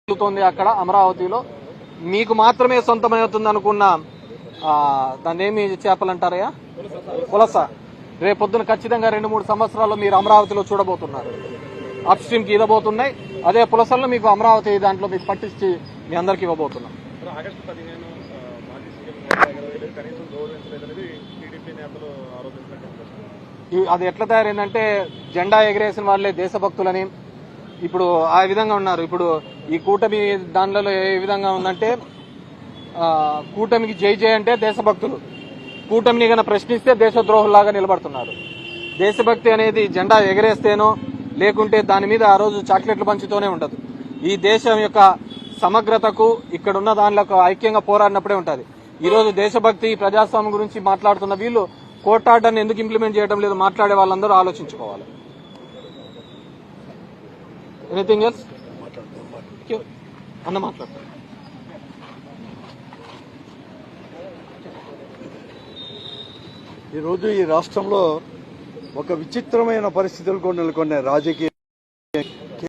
జరుగుతోంది అక్కడ అమరావతిలో. మీకు మాత్రమే సొంతమవుతుంది అనుకున్న దాన్ని ఏమి చేపలంటారయ్యా, పులస రేపొద్దున ఖచ్చితంగా 2-3 సంవత్సరాల్లో మీరు అమరావతిలో చూడబోతున్నారు. అప్ స్ట్రీమ్ కి ఇవ్వబోతున్నాయి, అదే పులసల్లో మీకు అమరావతి దాంట్లో మీకు పట్టించి మీ అందరికి ఇవ్వబోతున్నాం. అది ఎట్లా తయారైందంటే జెండా ఎగరేసిన వాళ్ళే దేశభక్తులని ఇప్పుడు ఆ విధంగా ఉన్నారు. ఇప్పుడు ఈ కూటమి దానిలో ఏ విధంగా ఉందంటే కూటమికి జై జై అంటే దేశభక్తులు, కూటమిని గన ప్రశ్నిస్తే దేశద్రోహుల్లాగా నిలబడుతున్నారు. దేశభక్తి అనేది జెండా ఎగరేస్తేనో లేకుంటే దాని మీద ఆ రోజు చాక్లెట్లు పంచుతూనే ఉండదు. ఈ దేశం యొక్క సమగ్రతకు ఇక్కడున్న దానిలో ఐక్యంగా పోరాడినప్పుడే ఉంటుంది. ఈ రోజు దేశభక్తి ప్రజాస్వామ్యం గురించి మాట్లాడుతున్న వీళ్ళు కోర్టు ఆర్డర్ని ఎందుకు ఇంప్లిమెంట్ చేయడం లేదు మాట్లాడే వాళ్ళందరూ ఆలోచించుకోవాలి. ఎనీథింగ్ ఎల్స్ అన్న మాట్లాడతారు. ఈరోజు ఈ రాష్ట్రంలో ఒక విచిత్రమైన పరిస్థితులు నెలకొన్న రాజకీయ